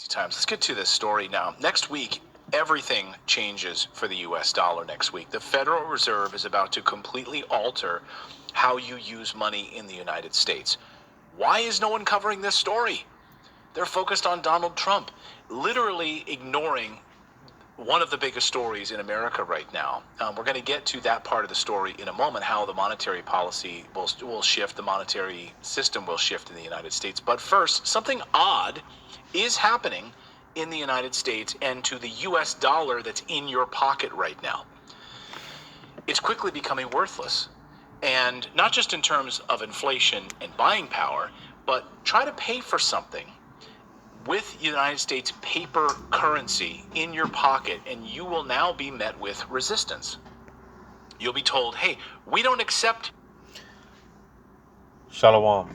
Times. Let's get to this story now. Next week, everything changes for the US dollar next week. The Federal Reserve is about to completely alter how you use money in the United States. Why is no one covering this story? They're focused on Donald Trump, literally ignoring one of the biggest stories in America right now. We're going to get to that part of the story in a moment, how the monetary policy will shift, the monetary system will shift in the United States. But first, something odd is happening in the United States and to the US dollar that's in your pocket right now. It's quickly becoming worthless. And not just in terms of inflation and buying power, but try to pay for something with United States paper currency in your pocket, and you will now be met with resistance. You'll be told, hey, we don't accept. Shalom.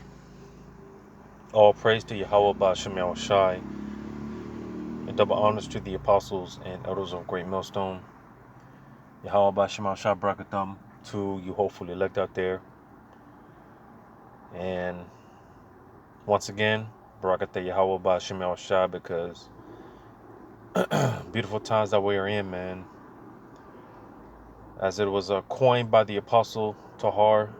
All praise to Yahweh Ba'Shem Yahweh Shai, and double honors to the apostles and elders of Great Millstone. Yahweh Ba'Shem Yahweh Shai Brakatham to you hopefully elect out there. And once again, Barakatah Yahweh Ba'Shem Yahweh Shai, because beautiful times that we are in, man. As it was coined by the apostle Tahar,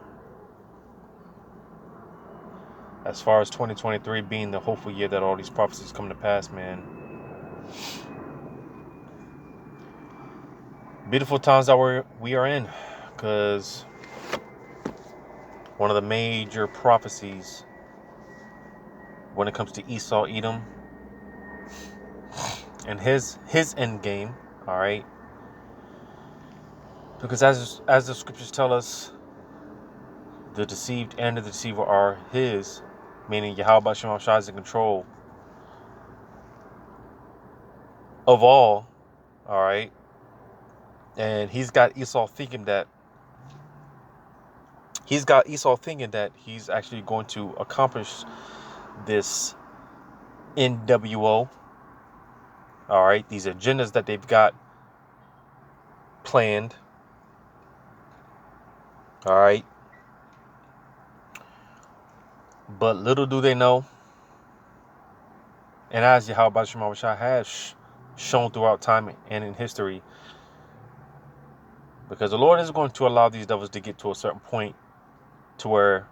as far as 2023 being the hopeful year that all these prophecies come to pass, man. Beautiful times that we are in, because one of the major prophecies when it comes to Esau, Edom, and his end game, all right. Because as the scriptures tell us, the deceived and the deceiver are his, meaning Yahweh Ba'Shem Shai is in control of all right. And he's got Esau thinking that he's actually going to accomplish this NWO, all right, these agendas that they've got planned, all right. But little do they know, and as Yahweh Ba'Shem Shai has shown throughout time and in history, because the Lord is going to allow these devils to get to a certain point to where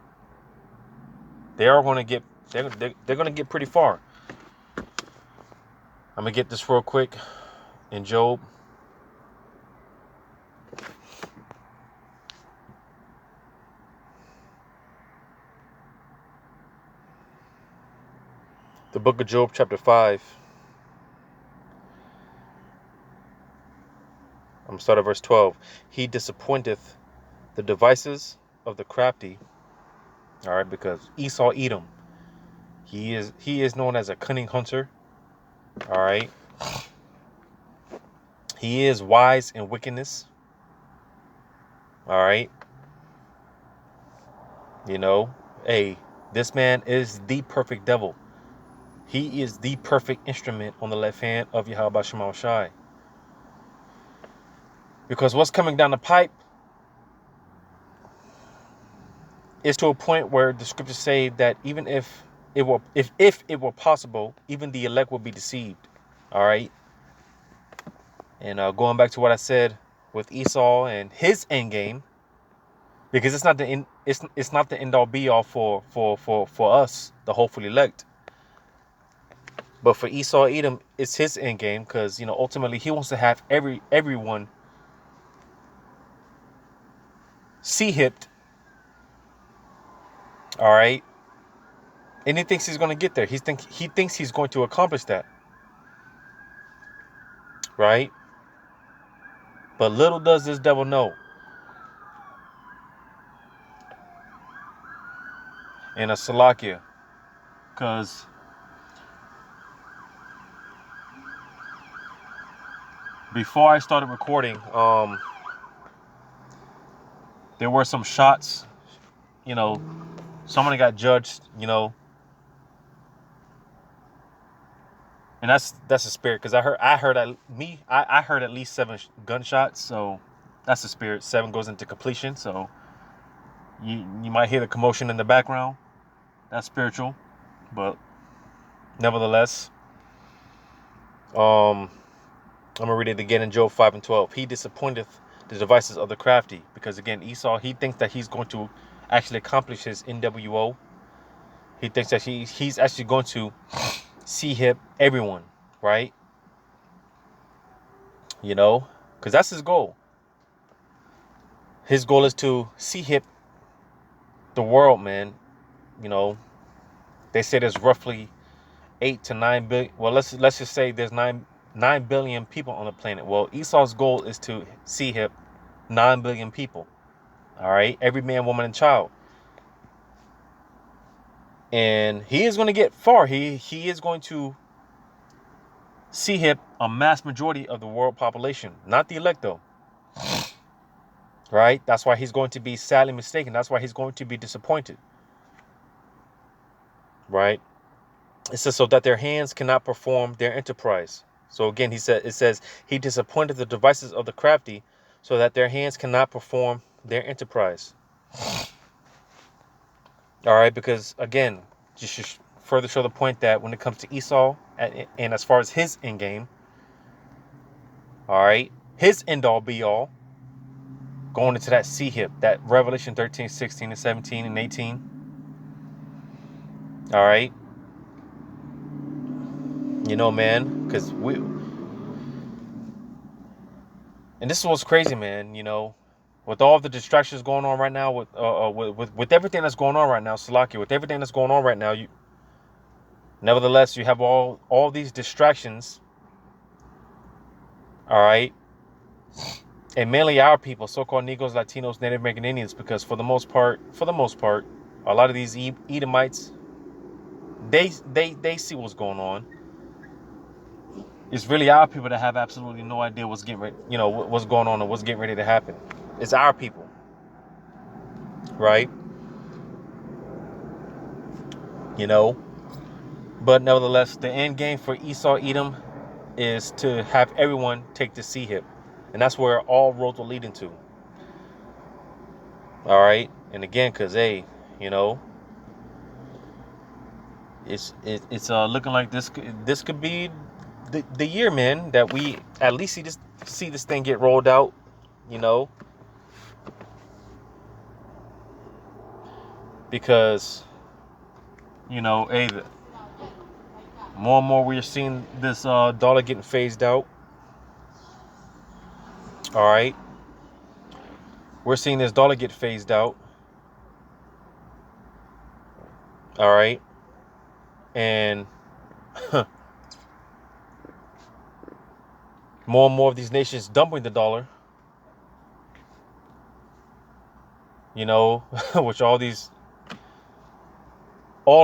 they are going to get they're going to get pretty far. I'm going to get this real quick in Job. The book of Job, chapter 5. I'm going to start at verse 12. He disappointeth the devices of the crafty. All right, because Esau, Edom, he is known as a cunning hunter. All right. He is wise in wickedness. All right. You know, hey, this man is the perfect devil. He is the perfect instrument on the left hand of Yahweh Ba'Shem Shai. Because what's coming down the pipe is to a point where the scriptures say that even if it were possible, even the elect will be deceived. All right. And going back to what I said with Esau and his end game, because it's not the end all be all for us, the hopefully elect. But for Esau, Edom, it's his end game, because ultimately he wants to have everyone hipped. All right. And he thinks he's going to get there. He thinks he's going to accomplish that. Right? But little does this devil know. And a Salakia. Because before I started recording, there were some shots. Somebody got judged, and that's a spirit, because I heard at least 7 gunshots, so that's the spirit. 7 goes into completion, so you might hear the commotion in the background. That's spiritual, but nevertheless, I'm gonna read it again in Job 5:12. He disappointeth the devices of the crafty, because again, Esau, he thinks that he's going to actually accomplish his NWO. He thinks that he's actually going to see hip everyone, right? You know, because that's his goal. His goal is to see hip the world, man. You know, they say there's roughly 8 to 9 billion. Well, let's just say there's 9 billion people on the planet. Well, Esau's goal is to see hip 9 billion people. All right, every man, woman, and child. And he is going to get far. He is going to see hip a mass majority of the world population, not the elect though. Right? That's why he's going to be sadly mistaken. That's why he's going to be disappointed. Right? It says so that their hands cannot perform their enterprise. So again, it says he disappointed the devices of the crafty, so that their hands cannot perform their enterprise. All right, because again, just to further show the point that when it comes to Esau, and as far as his end game, all right, his end all be all, going into that C hip, that Revelation 13, 16, and 17, and 18. All right. You know, man, because and this is what's crazy, man, you know, with all the distractions going on right now, with everything that's going on right now, Salaki, with everything that's going on right now, nevertheless, you have all these distractions, all right, and mainly our people, so-called Negroes, Latinos, Native American Indians, because for the most part, a lot of these Edomites, they see what's going on. It's really our people that have absolutely no idea what's getting ready, you know, what's going on and what's getting ready to happen. It's our people, right? You know, but nevertheless, the end game for Esau Edom is to have everyone take the C hip, and that's where all roads will lead into. All right, and again, cause hey, you know, it's looking like this could be the year, man, that we at least see this thing get rolled out. You know, because you know, hey, more and more we're seeing this dollar getting phased out. All right, we're seeing this dollar get phased out. All right, and more and more of these nations dumping the dollar. You know, which all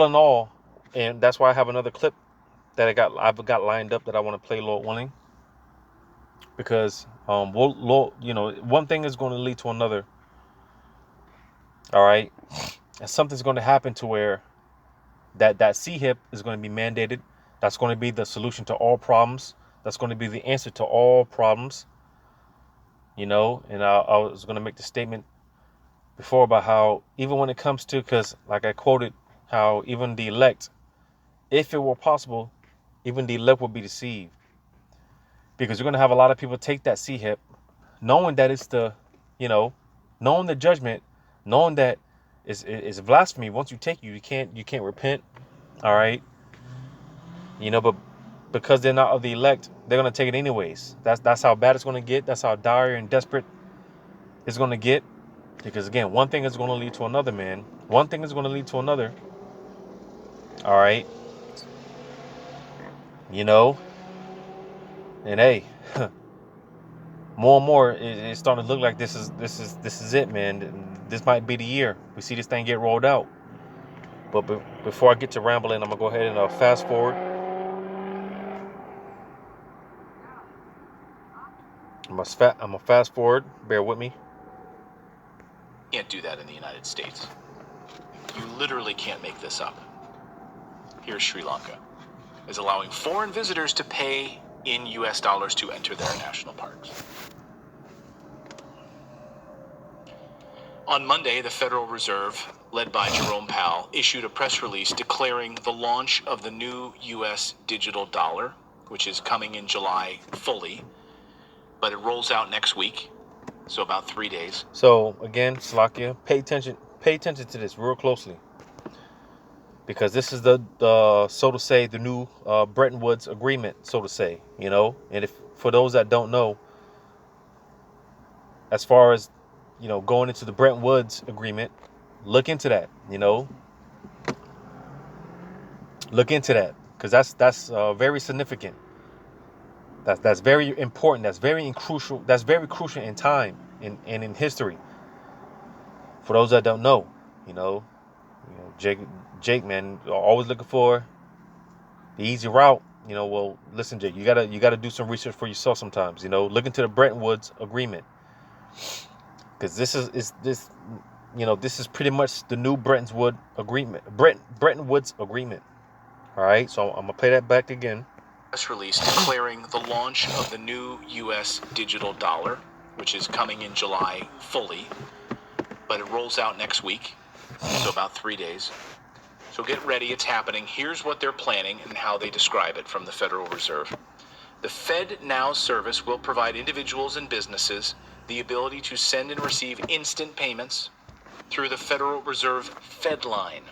in all, and that's why I have another clip that I've got lined up that I want to play, Lord willing, because you know, one thing is going to lead to another. All right, and something's going to happen to where that C hip is going to be mandated. That's going to be the solution to all problems. That's going to be the answer to all problems. You know, and I was going to make the statement before about how even when it comes to, because like I quoted, how even the elect, if it were possible, even the elect would be deceived, because you're going to have a lot of people take that C hip, knowing that it's you know, knowing the judgment, knowing that it's blasphemy. Once you take you can't repent. All right, you know, but because they're not of the elect, they're going to take it anyways. That's how bad it's going to get. That's how dire and desperate it's going to get. Because again, one thing is going to lead to another, man. One thing is going to lead to another. All right, you know, and hey, more and more it's starting to look like this is it, man. This might be the year we see this thing get rolled out. But before I get to rambling, I'm gonna go ahead and fast forward. I'm gonna fast forward. Bear with me. Can't do that in the United States. You literally can't make this up. Here's Sri Lanka, is allowing foreign visitors to pay in US dollars to enter their national parks. On Monday, the Federal Reserve, led by Jerome Powell, issued a press release declaring the launch of the new US digital dollar, which is coming in July fully, but it rolls out next week, so about 3 days. So again, Slovakia, pay attention to this real closely, because this is the so to say the new Bretton Woods agreement, so to say, and if for those that don't know, as far as going into the Bretton Woods agreement, look into that, because that's very significant. That's very important. That's very crucial. That's very crucial in time and in history. For those that don't know, Jake, man, always looking for the easy route. Well, listen, Jake, you gotta do some research for yourself sometimes. Look into the Bretton Woods agreement, because this is pretty much the new Bretton Woods agreement. Bretton Woods agreement. All right, so I'm gonna play that back again. Press release declaring the launch of the new U.S. digital dollar, which is coming in July fully, but it rolls out next week, so about 3 days. So get ready, it's happening. Here's what they're planning and how they describe it from the Federal Reserve. The Fed Now service will provide individuals and businesses the ability to send and receive instant payments through the Federal Reserve FedLine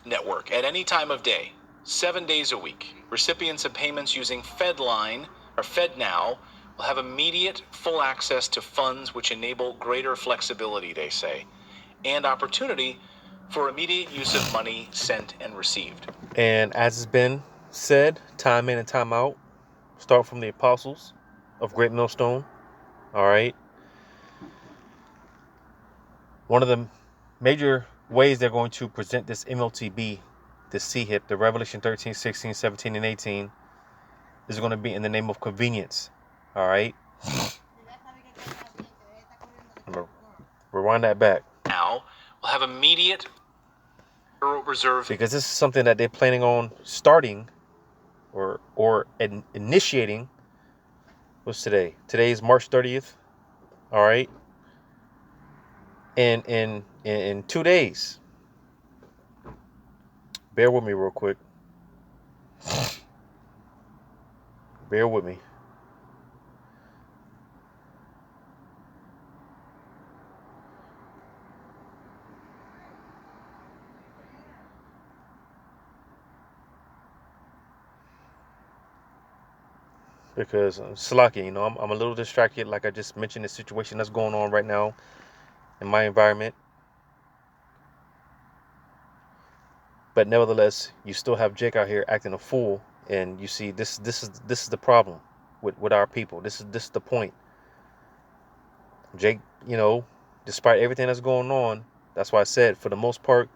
network at any time of day, 7 days a week. Recipients of payments using FedLine or FedNow will have immediate full access to funds, which enable greater flexibility, they say, and opportunity for immediate use of money sent and received. And as has been said, time in and time out, start from the apostles of Great Millstone. All right. One of the major ways they're going to present this MLTB, this CHIP, the Revelation 13, 16, 17, and 18, is going to be in the name of convenience. All right. I'm going to rewind that back. Now we'll have immediate Federal Reserve, because this is something that they're planning on starting or initiating. What's today? Today is March 30th. All right. And in 2 days. Bear with me real quick. Bear with me. Because Slaki, I'm a little distracted, like I just mentioned, the situation that's going on right now in my environment. But nevertheless, you still have Jake out here acting a fool, and you see this is the problem with our people. This is the point. Jake, despite everything that's going on, that's why I said for the most part,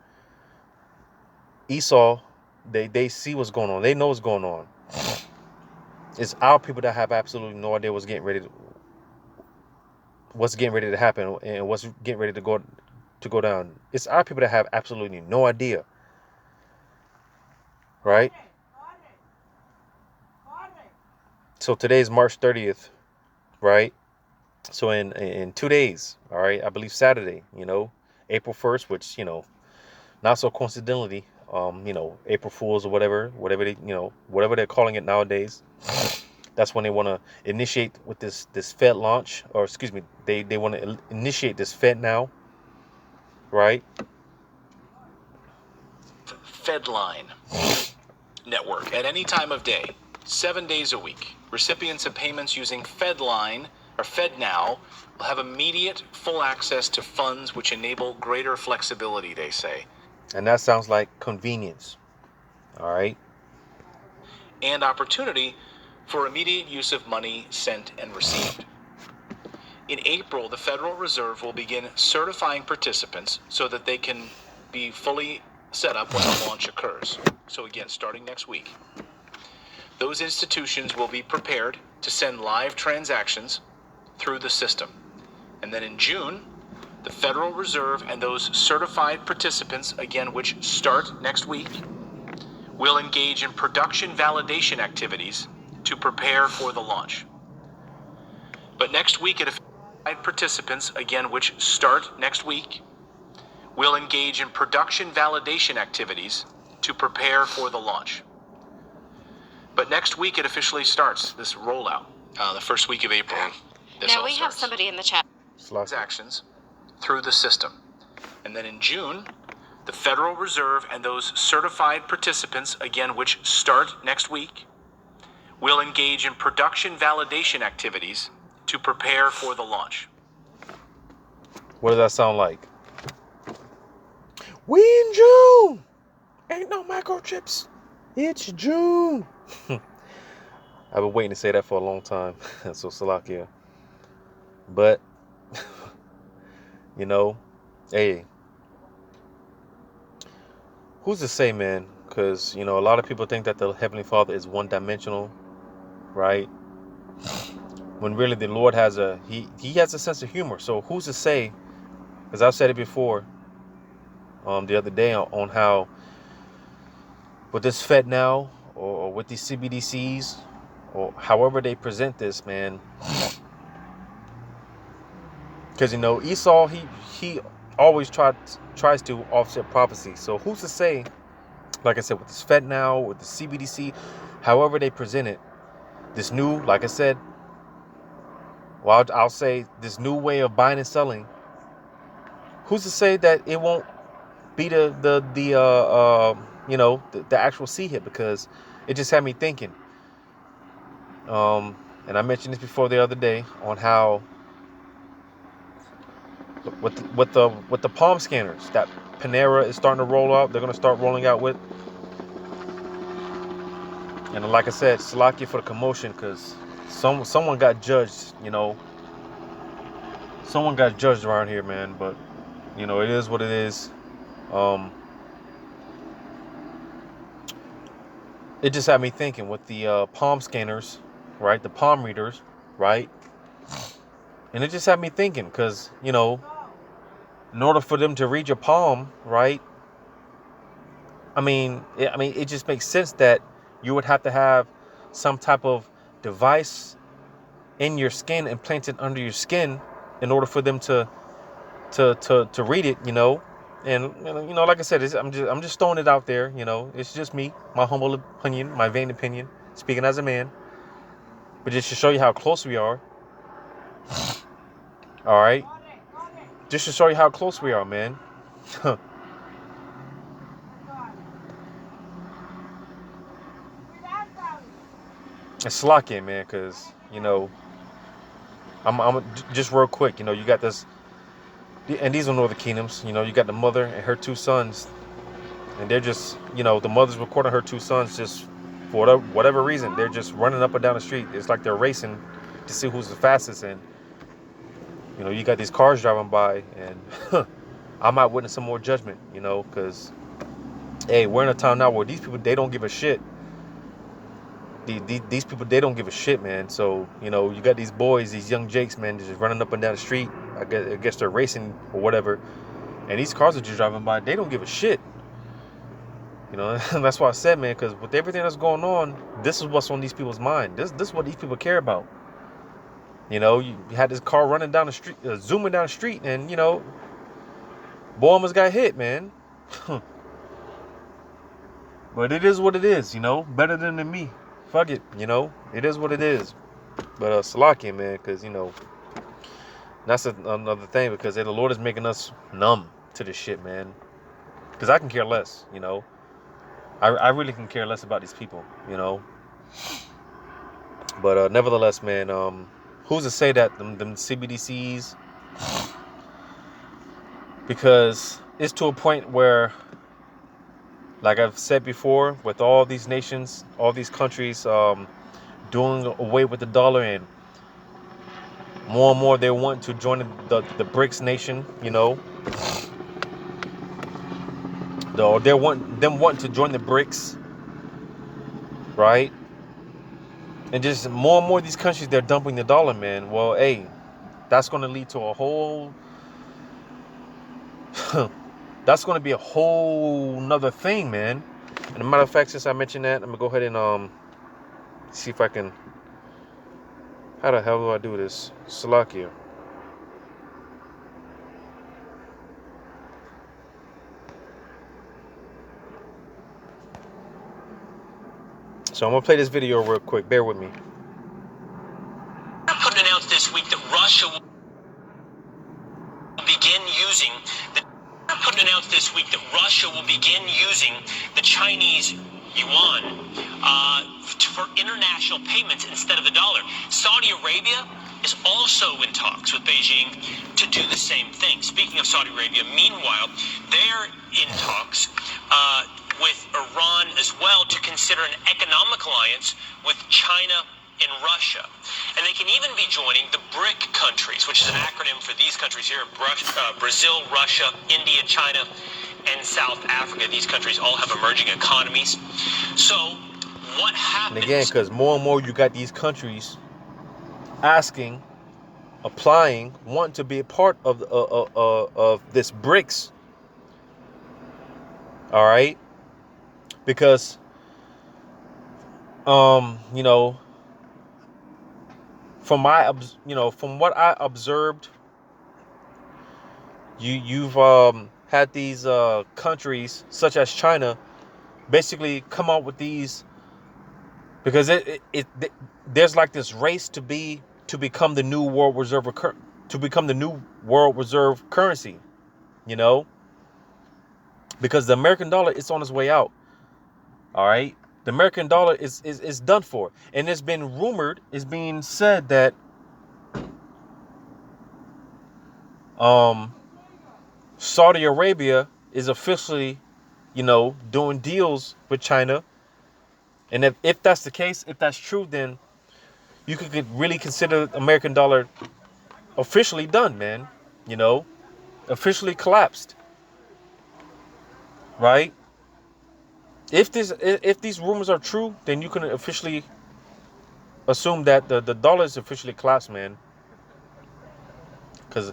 Esau, they see what's going on. They know what's going on. It's our people that have absolutely no idea what's getting ready to happen and what's getting ready to go down. It's our people that have absolutely no idea. Right? So today's March 30th, right? So in 2 days, all right, I believe Saturday, April 1st, which, not so coincidentally, April Fools or whatever they're calling it nowadays. That's when they want to initiate with this Fed launch, or excuse me, they want to initiate this Fed Now, right? FedLine network at any time of day, 7 days a week. Recipients of payments using FedLine or FedNow will have immediate full access to funds, which enable greater flexibility, they say. And that sounds like convenience. All right. And opportunity for immediate use of money sent and received. In April, the Federal Reserve will begin certifying participants so that they can be fully set up when the launch occurs. So again, starting next week, those institutions will be prepared to send live transactions through the system. And then in June, the Federal Reserve and those certified participants, again, which start next week, will engage in production validation activities to prepare for the launch. But next week, participants, again, which start next week, will engage in production validation activities to prepare for the launch. But next week it officially starts, this rollout. The first week of April. Now we have somebody in the chat. Transactions through the system. And then in June, the Federal Reserve and those certified participants, again, which start next week, will engage in production validation activities to prepare for the launch. What does that sound like? We in June. Ain't no microchips. It's June. I've been waiting to say that for a long time. So Salakia. But, you know, hey, who's to say, man? Because, you know, a lot of people think that the Heavenly Father is one-dimensional, right? When really the Lord has he has a sense of humor. So who's to say? Because I've said it before, the other day on how with this Fed now or with these CBDCs or however they present this, man. Because, you know, Esau, he always tries to offset prophecy. So who's to say, like I said, with this Fed now, with the CBDC, however they present it, this new, like I said, well, I'll say this new way of buying and selling, who's to say that it won't be the actual C hit? Because it just had me thinking. And I mentioned this before the other day on how with the palm scanners that Panera is starting to roll out, they're going to start rolling out with. And like I said, Salakia for the commotion, because someone got judged, you know. Someone got judged around here, man. But, you know, it is what it is. It just had me thinking with the palm scanners, right? The palm readers, right? And it just had me thinking because, you know, in order for them to read your palm, right? I mean, it just makes sense that you would have to have some type of device in your skin, implanted under your skin, in order for them to read it, you know. And you know, like I said, I'm just throwing it out there, you know. It's just me, my humble opinion, my vain opinion, speaking as a man. But just to show you how close we are. All right. Just to show you how close we are, man. It's slacking, man, because, you know, I'm just real quick, you know, you got this, and these are Northern Kingdoms, you know, you got the mother and her two sons, and they're just, you know, the mother's recording her two sons just for whatever reason. They're just running up and down the street. It's like they're racing to see who's the fastest, and, you know, you got these cars driving by, and I might witness some more judgment, you know, because, hey, we're in a time now where these people, they don't give a shit. These people, they don't give a shit, man. So, you know, you got these boys, these young jakes, man, just running up and down the street. I guess they're racing or whatever. And these cars are just driving by. They don't give a shit. You know, and that's why I said, man, because with everything that's going on, this is what's on these people's mind. This is what these people care about. You know, you had this car running down the street, zooming down the street, and, you know, boy almost got hit, man. But it is what it is, you know, better than me. Fuck it, you know, it is what it is. But Salakia, man, because, you know, that's another thing, because the Lord is making us numb to this shit, man. Because I can care less, you know. I really can care less about these people, you know. But nevertheless, man, who's to say that them CBDCs, because it's to a point where, like I've said before, with all these nations, all these countries doing away with the dollar, and more they want to join the BRICS nation, you know. They want to join the BRICS, right? And just more and more of these countries, they're dumping the dollar, man. Well, hey, that's going to lead to a whole that's going to be a whole nother thing, man. And a matter of fact, since I mentioned that, I'm gonna go ahead and see if I can, how the hell do I do this? Salakia. So I'm going to play this video real quick. Bear with me. Announced this week that Russia will begin using the Chinese yuan for international payments instead of the dollar. Saudi Arabia is also in talks with Beijing to do the same thing. Speaking of Saudi Arabia, meanwhile, they're in talks with Iran as well to consider an economic alliance with China and Russia. And they can even be joining the BRIC countries, which is an acronym for these countries here: Brazil, Russia, India, China, and South Africa. These countries all have emerging economies. So what happens? And again, because more and more you got these countries asking, applying, wanting to be a part of this BRICS. All right, because you know, from what I observed, you've had these countries such as China basically come up with these, because there's like this race to become the new world reserve currency, you know, because the American dollar is on its way out. All right, the American dollar is done for, and it's being said that Saudi Arabia is officially, doing deals with China. And if that's the case, if that's true, then you could really consider the American dollar officially done, man. Officially collapsed. Right? If these rumors are true, then you can officially assume that the dollar is officially collapsed, man. Because,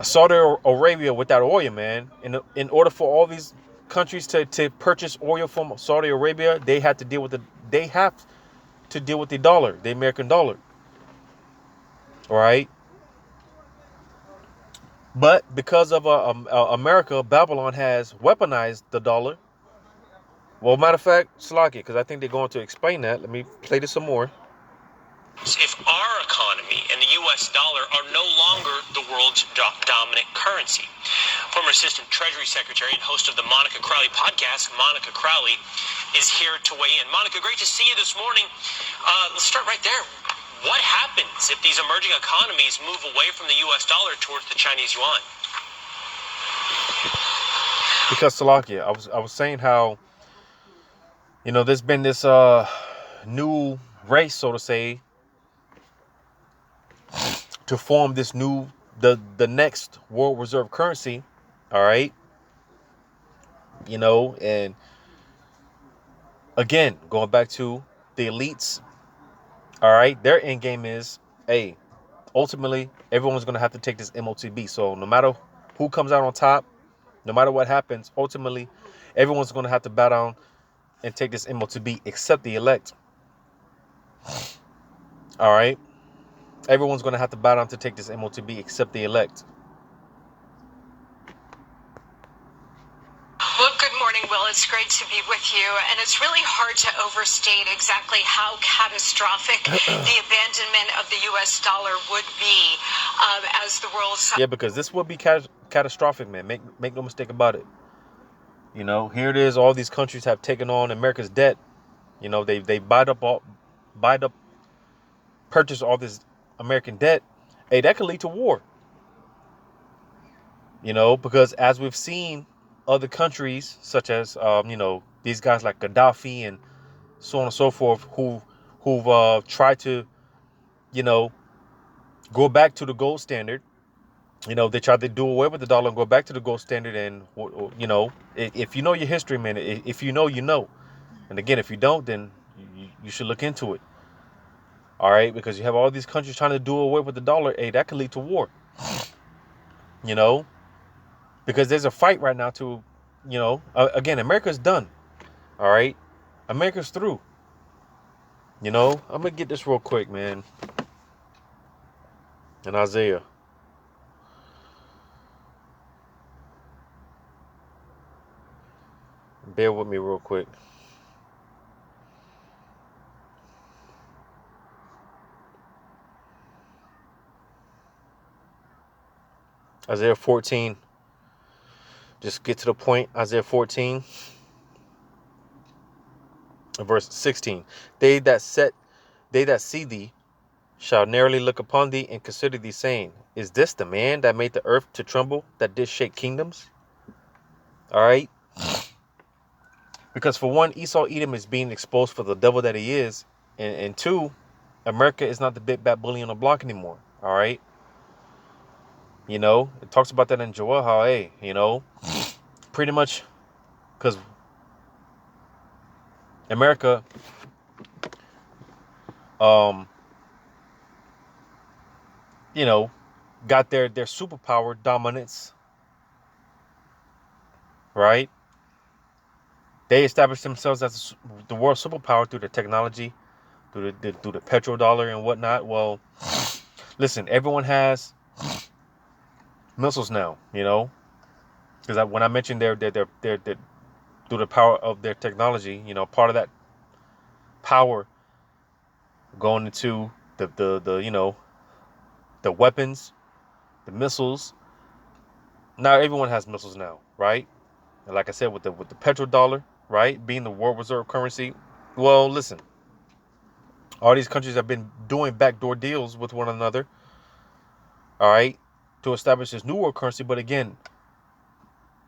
Saudi Arabia without oil, man. In order for all these countries to purchase oil from Saudi Arabia, they have to deal with the dollar, the American dollar. All right. But because of America, Babylon has weaponized the dollar. Well, matter of fact, Slocky, because I think they're going to explain that. Let me play this some more. If our economy and the U.S. dollar are no longer the world's dominant currency. Former Assistant Treasury Secretary and host of the Monica Crowley podcast, Monica Crowley, is here to weigh in. Monica, great to see you this morning. Let's start right there. What happens if these emerging economies move away from the U.S. dollar towards the Chinese yuan? Because, Salakia, I was saying how, there's been this new race, so to say, to form this the next world reserve currency. All right. And again, going back to the elites. All right. Their end game is, hey, ultimately, everyone's going to have to take this MOTB. So no matter who comes out on top, no matter what happens, ultimately, everyone's going to have to bow down and take this MOTB except the elect. All right. Everyone's going to have to bow down to take this MOTB except the elect. Well, good morning, Will. It's great to be with you. And it's really hard to overstate exactly how catastrophic the abandonment of the U.S. dollar would be as the world... Yeah, because this would be catastrophic, man. Make no mistake about it. Here it is. All these countries have taken on America's debt. They purchase all this American debt. Hey, that could lead to war. Because as we've seen other countries such as, these guys like Gaddafi and so on and so forth, who've tried to, go back to the gold standard. They tried to do away with the dollar and go back to the gold standard. And, if you know your history, man, if you know, you know. And again, if you don't, then you should look into it. All right, because you have all these countries trying to do away with the dollar. Hey, that could lead to war. Because there's a fight right now to, again, America's done. All right, America's through. I'm gonna get this real quick, man. In Isaiah. Bear with me real quick. Isaiah 14. Just get to the point. Isaiah 14, verse 16. They that see thee shall narrowly look upon thee and consider thee, saying, is this the man that made the earth to tremble, that did shake kingdoms? All right. Because for one, Esau Edom is being exposed for the devil that he is. And two, America is not the big bad bully on the block anymore. All right. You know, it talks about that in Joel, how, hey, you know, pretty much because America, you know, got their superpower dominance, right? They established themselves as the world superpower through the technology, through the petrodollar and whatnot. Well, listen, everyone has missiles now, you know, because when I mentioned they're through the power of their technology, you know, part of that power going into the you know, the weapons, the missiles. Now everyone has missiles now, right? And like I said, with the petrodollar, right, being the world reserve currency. Well, listen, all these countries have been doing backdoor deals with one another, all right, to establish this new world currency. But again,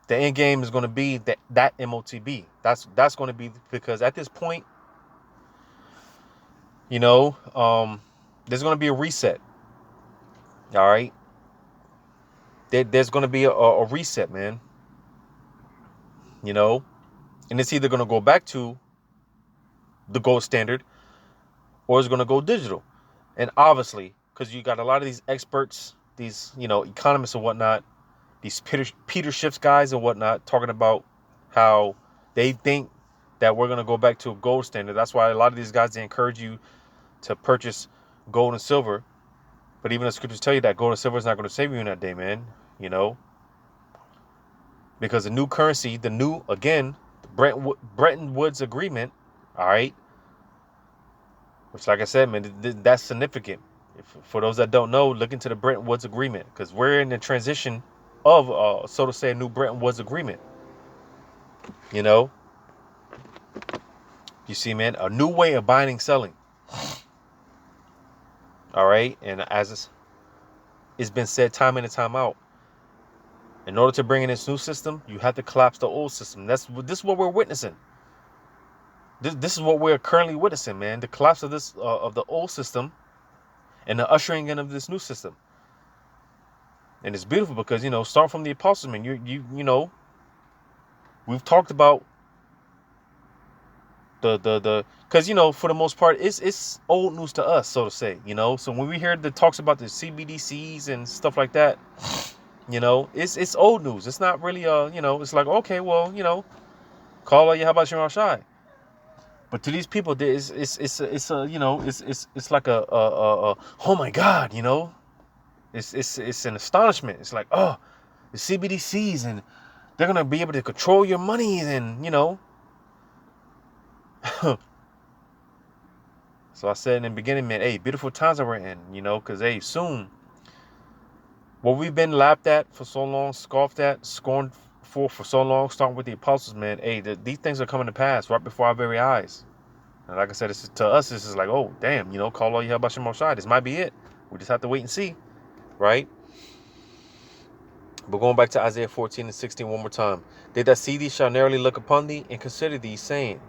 the end game is going to be that MOTB. That's going to be, because at this point, you know, there's going to be a reset. All right, there's going to be a reset, man. You know, and it's either going to go back to the gold standard or it's going to go digital. And obviously, because you got a lot of these experts, these, you know, economists and whatnot, these Peter Schiff's guys and whatnot, talking about how they think that we're going to go back to a gold standard. That's why a lot of these guys, they encourage you to purchase gold and silver. But even the scriptures tell you that gold and silver is not going to save you in that day, man. You know, because the new currency, again, Bretton Woods agreement, all right, which, like I said, man, that's significant. For those that don't know, look into the Bretton Woods agreement, because we're in the transition of, so to say, a new Bretton Woods agreement. You know, you see, man, a new way of buying and selling. All right, and as it's been said time in and time out, in order to bring in this new system, you have to collapse the old system. This is what we're witnessing. This is what we're currently witnessing, man. The collapse of this of the old system and the ushering in of this new system. And it's beautiful because, you know, start from the apostles, man. You know, we've talked about the because, you know, for the most part, it's old news to us, so to say. You know, so when we hear the talks about the CBDCs and stuff like that, you know, it's old news. It's not really you know, it's like, okay, well, you know, call your how about your shy. But to these people, it's a you know, it's like a oh my God, you know, it's an astonishment. It's like, oh, the CBDCs, and they're gonna be able to control your money, and you know. So I said in the beginning, man, hey, beautiful times that we're in, you know, because hey, soon, what we've been laughed at for so long, scoffed at, scorned for so long, starting with the apostles, man, hey, these things are coming to pass right before our very eyes. And like I said, to us, this is like, oh, damn, you know, call all you have about your Mosai. This might be it. We just have to wait and see, right? But going back to Isaiah 14 and 16 one more time. They that see thee shall narrowly look upon thee and consider thee, saying,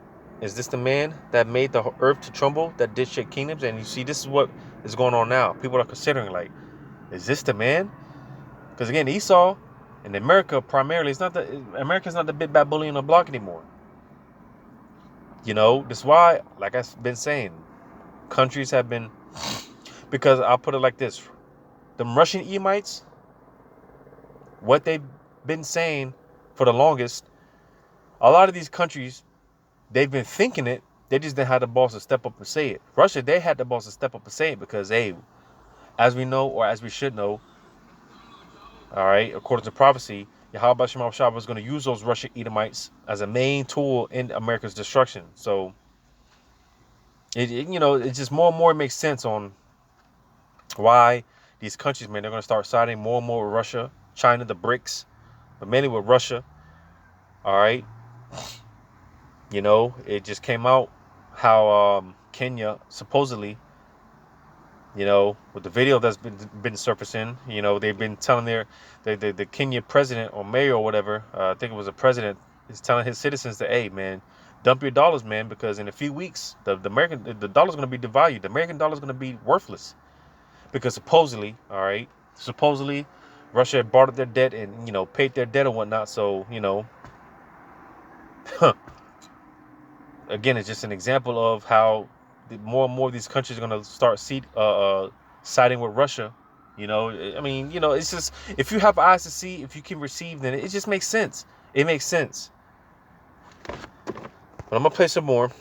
is this the man that made the earth to tremble, that did shake kingdoms? And you see, this is what is going on now. People are considering, like, is this the man? Because again, Esau and America primarily, America's not the big bad bully on the block anymore. You know, that's why, like I've been saying, countries have been, because I'll put it like this, the Russian Edomites, what they've been saying for the longest, a lot of these countries, they've been thinking it, they just didn't have the balls to step up and say it. Russia, they had the balls to step up and say it because, hey, as we know, or as we should know, all right, according to prophecy, Yahweh Shema Shah was going to use those Russian Edomites as a main tool in America's destruction. So, it just more and more makes sense on why these countries, man, they're going to start siding more and more with Russia, China, the BRICS, but mainly with Russia. All right. It just came out how Kenya supposedly, with the video that's been surfacing, they've been telling the Kenya president or mayor or whatever, I think it was a president, is telling his citizens that, hey, man, dump your dollars, man, because in a few weeks the dollar's going to be devalued. The American dollar's going to be worthless because supposedly, Russia had bartered their debt and paid their debt and whatnot. So again, it's just an example of how more and more of these countries are going to start siding with Russia. It's just, if you have eyes to see, if you can receive, then it just makes sense. It makes sense. But I'm going to play some more.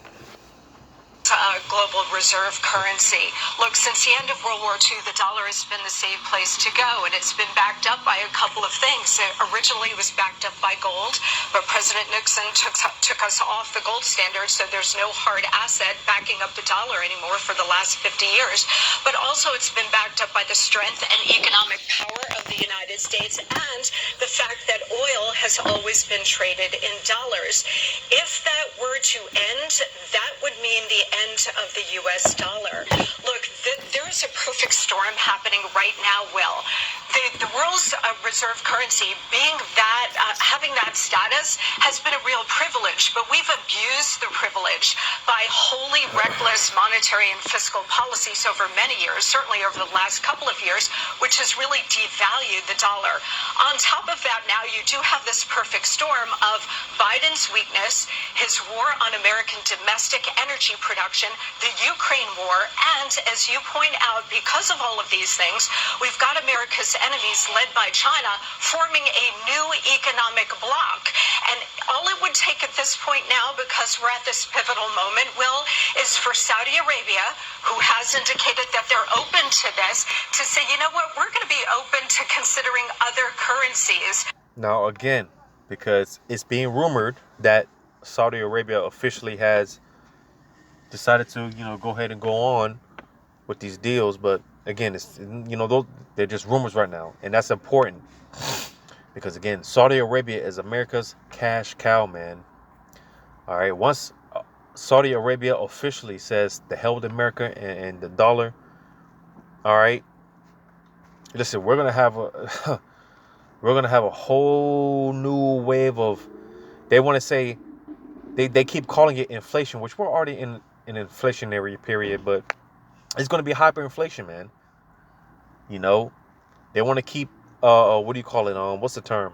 Global reserve currency. Look, since the end of World War II, the dollar has been the safe place to go, and it's been backed up by a couple of things. Originally, it was backed up by gold, but President Nixon took us off the gold standard, so there's no hard asset backing up the dollar anymore for the last 50 years. But also, it's been backed up by the strength and economic power of the United States and the fact that oil has always been traded in dollars. If that were to end, that would mean the end of the U.S. dollar. Look, there is a perfect storm happening right now, Will. The world's reserve currency, being that, having that status has been a real privilege, but we've abused the privilege by wholly reckless monetary and fiscal policies over many years, certainly over the last couple of years, which has really devalued the dollar. On top of that, now you do have this perfect storm of Biden's weakness, his war on American domestic energy production, the Ukraine war, and as you point out, because of all of these things, we've got America's enemies led by China forming a new economic bloc. And all it would take at this point now, because we're at this pivotal moment, Will, is for Saudi Arabia, who has indicated that they're open to this, to say, you know what, we're going to be open to considering other currencies. Now, again, because it's being rumored that Saudi Arabia officially has decided to, go ahead and go on with these deals, but again, it's they're just rumors right now, and that's important because again, Saudi Arabia is America's cash cow, man. All right, once Saudi Arabia officially says the hell with America and the dollar, all right, listen, we're gonna have a whole new wave of, they want to say, they keep calling it inflation, which we're already in an inflationary period, but it's going to be hyperinflation, man. They want to keep, what do you call it? What's the term?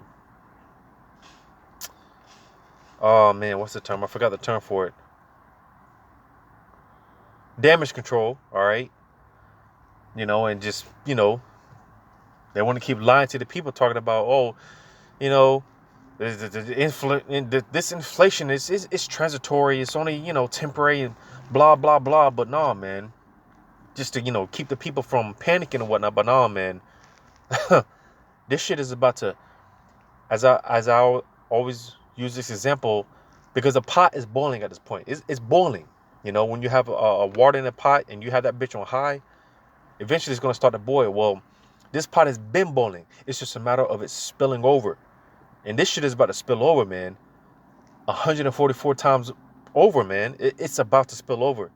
Oh, man, what's the term? I forgot the term for it. Damage control, all right? And just, they want to keep lying to the people, talking about, this inflation is transitory. It's only, temporary and blah, blah, blah. But nah, man. Just to, keep the people from panicking and whatnot. But nah, man. This shit is about to, as I always use this example, because the pot is boiling at this point. It's boiling. When you have a water in a pot and you have that bitch on high, eventually it's going to start to boil. Well, this pot has been boiling. It's just a matter of it spilling over. And this shit is about to spill over, man. 144 times over, man. It's about to spill over.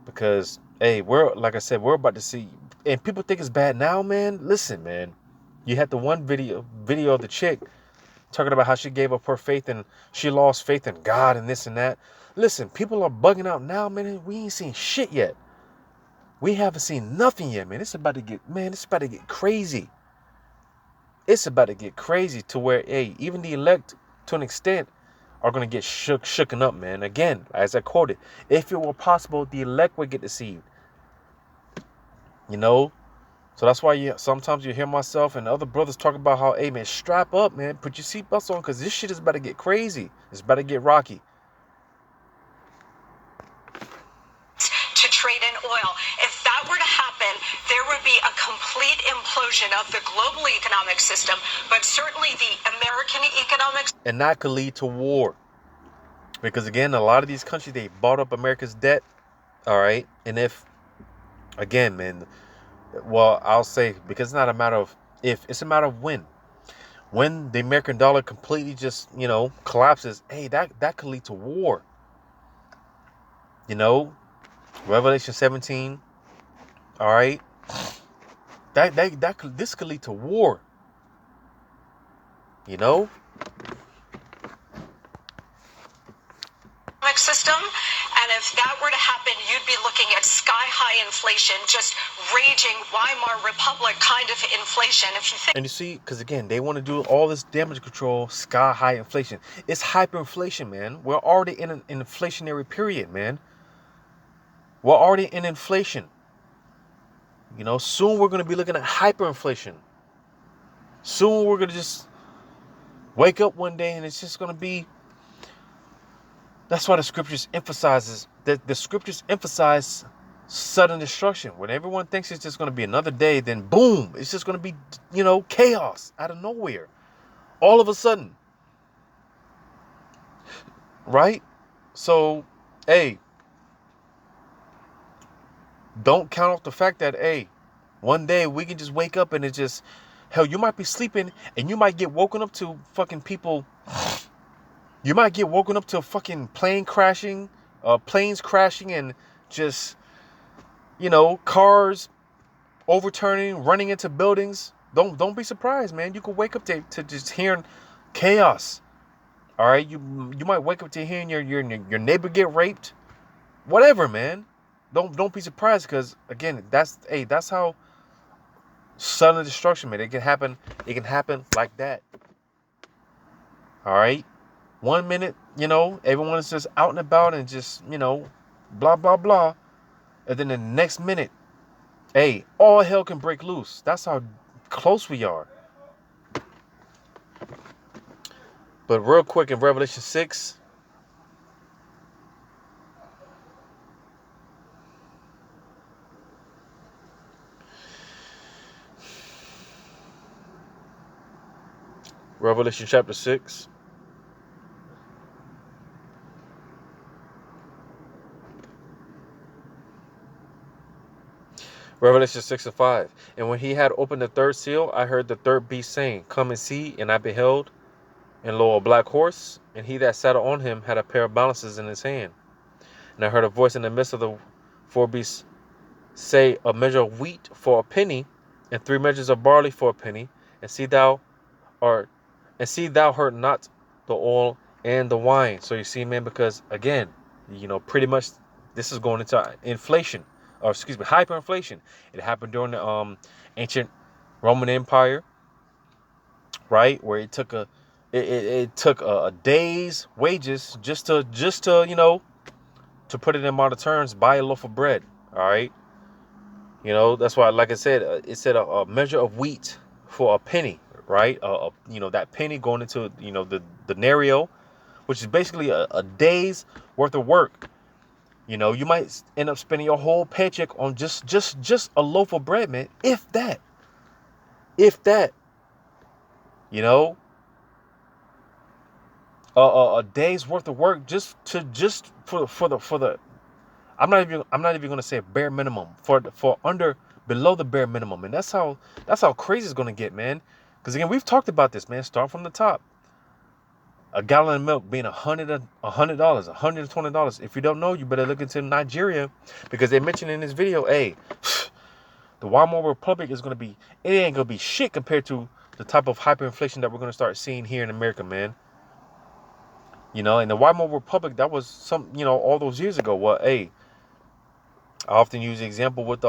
Because, hey, like I said, we're about to see. And people think it's bad now, man. Listen, man. You had the one video of the chick talking about how she gave up her faith and she lost faith in God and this and that. Listen, people are bugging out now, man. We ain't seen shit yet. We haven't seen nothing yet, man. It's about to get crazy. It's about to get crazy to where, hey, even the elect, to an extent, are going to get shooken up, man. Again, as I quoted, if it were possible, the elect would get deceived. So that's why sometimes you hear myself and other brothers talk about how, hey, man, strap up, man. Put your seatbelts on, because this shit is about to get crazy. It's about to get rocky. To trade in oil. If that were to happen, there would be a complete implosion of the global economic system, but certainly the American economic. And that could lead to war. Because again, a lot of these countries, they bought up America's debt. All right. And if, again, man, well, I'll say, because it's not a matter of if, it's a matter of when. When the American dollar completely just, collapses, hey, that could lead to war. Revelation 17. All right. This could lead to war. System, and if that were to happen, you'd be looking at sky-high inflation, just raging Weimar Republic kind of inflation. If you think, and you see, because again, they want to do all this damage control, sky-high inflation. It's hyperinflation, man. We're already in an inflationary period, man. We're already in inflation. Soon we're going to be looking at hyperinflation. Soon we're going to just wake up one day and it's just going to be. That's why the scriptures emphasize sudden destruction. When everyone thinks it's just going to be another day, then boom, it's just going to be, chaos out of nowhere. All of a sudden. Right? So, hey, don't count off the fact that, hey, one day we can just wake up and it's just, hell, you might be sleeping and you might get woken up to fucking people. You might get woken up to a fucking planes crashing and just, cars overturning, running into buildings. Don't be surprised, man. You could wake up to just hearing chaos. All right, you might wake up to hearing your neighbor get raped, whatever, man. Don't be surprised, because again, that's how sudden destruction, man. It can happen like that. All right. 1 minute, everyone is just out and about and just, blah, blah, blah. And then the next minute, hey, all hell can break loose. That's how close we are. But real quick, in Revelation 6, Revelation chapter 6. Revelation 6:5. And when he had opened the third seal, I heard the third beast saying, Come and see. And I beheld, and lo, a black horse, and he that sat on him had a pair of balances in his hand. And I heard a voice in the midst of the four beasts say, A measure of wheat for a penny, and 3 measures of barley for a penny, and see thou hurt not the oil and the wine. So you see, man, because again, pretty much this is going into inflation. Or hyperinflation. It happened during the ancient Roman Empire, right? Where it took a day's wages just to to put it in modern terms, buy a loaf of bread. All right, that's why, like I said, it said a measure of wheat for a penny, right? That penny going into the denario, which is basically a day's worth of work. You might end up spending your whole paycheck on just a loaf of bread, man. If that. A day's worth of work just for the. I'm not even gonna say bare minimum for below the bare minimum, and that's how crazy it's gonna get, man. Because again, we've talked about this, man. Start from the top. A gallon of milk being $100, $120. If you don't know, you better look into Nigeria, because they mentioned in this video, hey, the Weimar Republic it ain't gonna be shit compared to the type of hyperinflation that we're gonna start seeing here in America, man. And the Weimar Republic, that was all those years ago. Well, hey, I often use the example with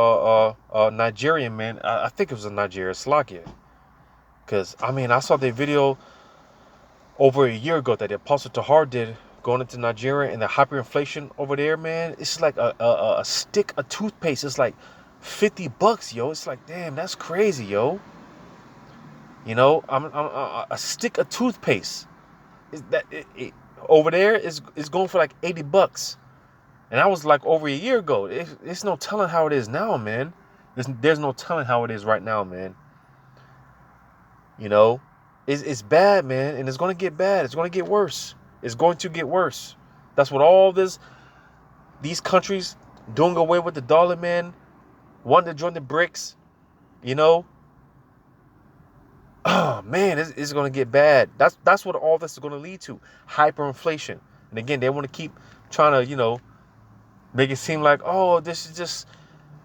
Nigerian, man. I think it was in Nigeria, Slovakia. Because, I saw the video over a year ago that the Apostle Tahar did going into Nigeria, and the hyperinflation over there, man. It's like a stick of toothpaste. It's like $50, yo. It's like, damn, that's crazy, yo. I'm a stick of toothpaste. Over there is going for like $80. And that was like over a year ago. It's no telling how it is now, man. There's no telling how it is right now, man. You know, it's bad, man, and it's going to get bad. It's going to get worse. It's going to get worse. That's what all these countries doing away with the dollar, man, wanting to join the BRICS, you know. Oh man, it's going to get bad. That's what all this is going to lead to. Hyperinflation. And again, they want to keep trying to, you know, make it seem like, oh, this is just,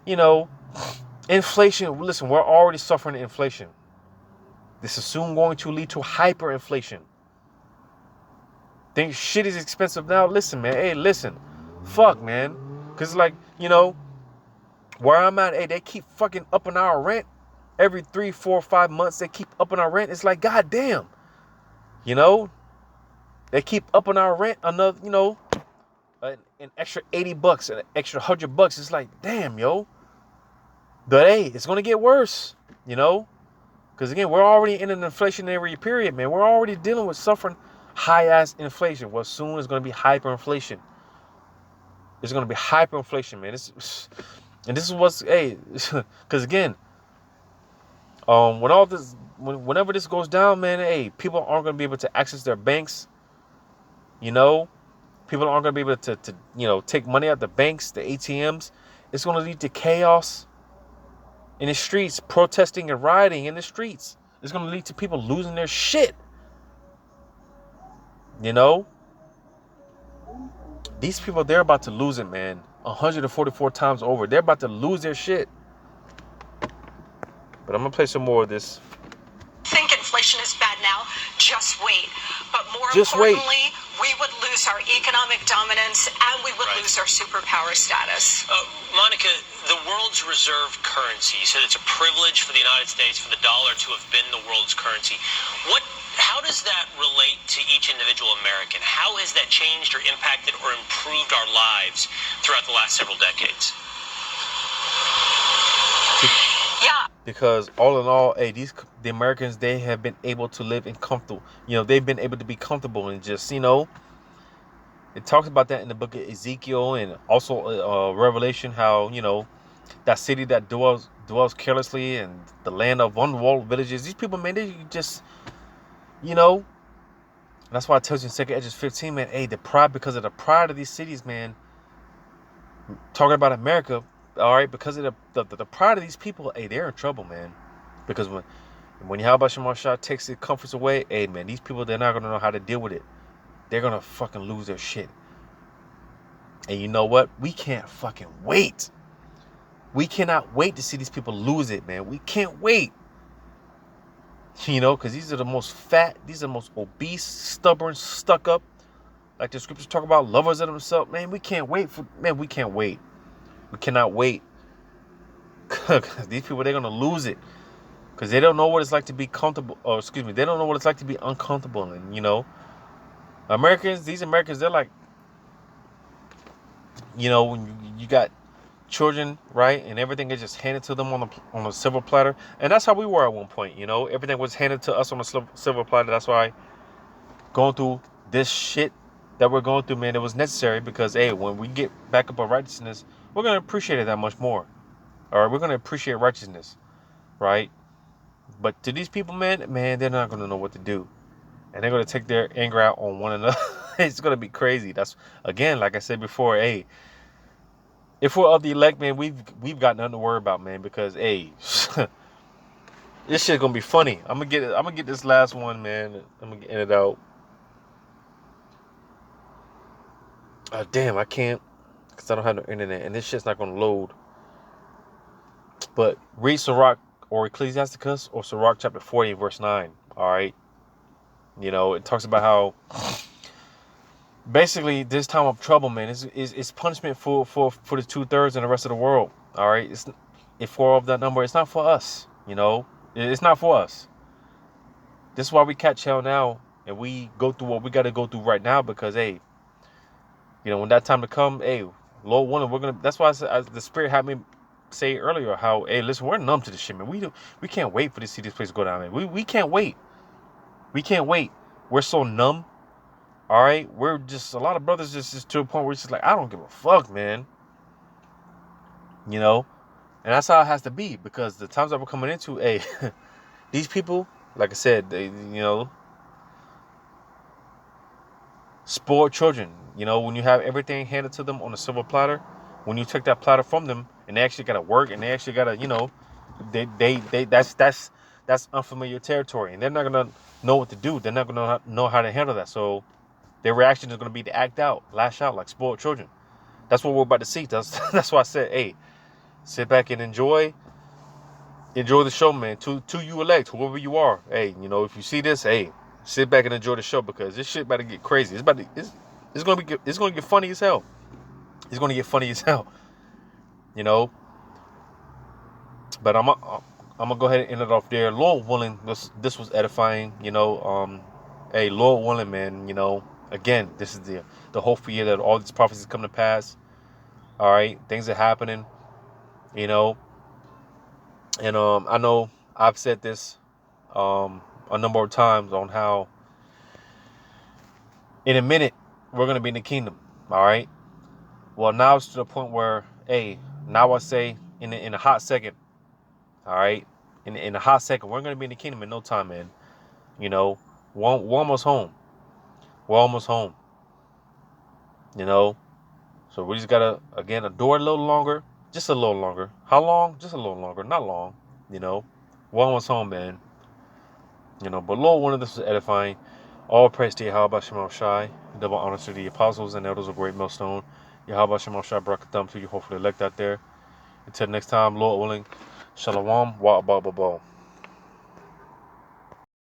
you know, inflation. Listen, we're already suffering inflation. This is soon going to lead to hyperinflation. Think shit is expensive now? Listen, man. Hey, listen. Fuck, man. Because, like, you know, where I'm at, hey, they keep fucking upping our rent. Every 3, 4, 5 months, they keep upping our rent. It's like, goddamn. You know? They keep upping our rent another, you know, an extra $80, an extra $100. It's like, damn, yo. But, hey, it's going to get worse, you know? Because, again, we're already in an inflationary period, man. We're already dealing with suffering high-ass inflation. Well, soon it's going to be hyperinflation. It's going to be hyperinflation, man. And this is what's, hey, because, again, whenever this goes down, man, hey, people aren't going to be able to access their banks, you know? People aren't going to be able to, you know, take money out the banks, the ATMs. It's going to lead to chaos in the streets, protesting and rioting in the streets. It's going to lead to people losing their shit. You know? These people, they're about to lose it, man. 144 times over. They're about to lose their shit. But I'm going to play some more of this. Think inflation is bad now? Just wait. But more Just importantly, we would lose our economic dominance and we would lose our superpower status. Monica, the world's reserve currency, you said it's a privilege for the United States for the dollar to have been the world's currency. How does that relate to each individual American? How has that changed or impacted or improved our lives throughout the last several decades? Yeah. Because all in all, hey, the Americans, they have been able to live in comfortable, you know, they've been able to be comfortable and just, you know, it talks about that in the book of Ezekiel and also Revelation, how, you know, that city that dwells carelessly and the land of unwalled villages. These people, man, they just, you know, that's why I tell you in 2 Edges 15, man, hey, the pride, because of the pride of these cities, man, talking about America, all right, because of the pride of these people, hey, they're in trouble, man. Because when Yahweh Shemashah takes the comforts away, hey, man, these people, they're not going to know how to deal with it. They're going to fucking lose their shit. And you know what? We can't fucking wait. We cannot wait to see these people lose it, man. We can't wait. You know, because these are the most fat, these are the most obese, stubborn, stuck up, like the scriptures talk about, lovers of themselves. Man, we can't wait. We can't wait. We cannot wait. Because these people, they're going to lose it. Because they don't know what it's like to be comfortable. Or, excuse me, they don't know what it's like to be uncomfortable. And, you know, these Americans, they're like, you know, when you got children, right? And everything is just handed to them on a silver platter. And that's how we were at one point, you know. Everything was handed to us on a silver platter. That's why going through this shit that we're going through, man, it was necessary. Because, hey, when we get back up on righteousness, we're going to appreciate it that much more. All right, we're going to appreciate righteousness, right? But to these people, man, they're not going to know what to do. And they're going to take their anger out on one another. It's going to be crazy. That's, again, like I said before, hey, if we're of the elect, man, we've got nothing to worry about, man, because, hey, this shit's going to be funny. I'm going to get this last one, man. I'm going to end it out. Damn, I can't, because I don't have no internet, and this shit's not going to load. But read Sirach or Ecclesiasticus or Sirach chapter 40, verse 9. All right. You know, it talks about how basically this time of trouble, man, is punishment for the 2/3 and the rest of the world. All right. If we're of that number, it's not for us. You know, it's not for us. This is why we catch hell now and we go through what we got to go through right now, because, hey, you know, when that time to come, hey, Lord willing, that's why the Spirit had me say earlier how, hey, listen, we're numb to this shit, man. We can't wait for to see this place go down, man. We can't wait. We can't wait. We're so numb. All right, we're just a lot of brothers just to a point where it's just like, I don't give a fuck, man. You know, and that's how it has to be, because the times that we're coming into, hey, these people, like I said, they, spoiled children. When you have everything handed to them on a silver platter, when you take that platter from them and they actually gotta work and they actually gotta, they that's unfamiliar territory, and they're not gonna know what to do. They're not gonna know how to handle that. So their reaction is gonna be to act out, lash out like spoiled children. That's what we're about to see. That's why I said, hey, sit back and enjoy the show, man. To you elect, whoever you are. Hey, if you see this, hey, sit back and enjoy the show, because this shit about to get crazy. It's gonna get funny as hell. It's gonna get funny as hell. But I'm gonna go ahead and end it off there. Lord willing, this was edifying. Hey, Lord willing, man. Again, this is the hopeful year that all these prophecies come to pass. All right, things are happening. And I know I've said this a number of times on how in a minute we're gonna be in the kingdom. All right. Well, now it's to the point where, hey, now I say in a hot second. All right, in a hot second, we're gonna be in the kingdom in no time, man. We're almost home. We're almost home. So we just gotta again adore a little longer, just a little longer. How long? Just a little longer, not long. We're almost home, man. But Lord, one of this was edifying. All praise to Yahweh Shema Shai. Double honor to the apostles and elders of Great Millstone. Yahweh Shema Shai, Brakatham to you, hopefully elect out there. Until next time, Lord willing, Shalom, Wa Ba Ba Ba.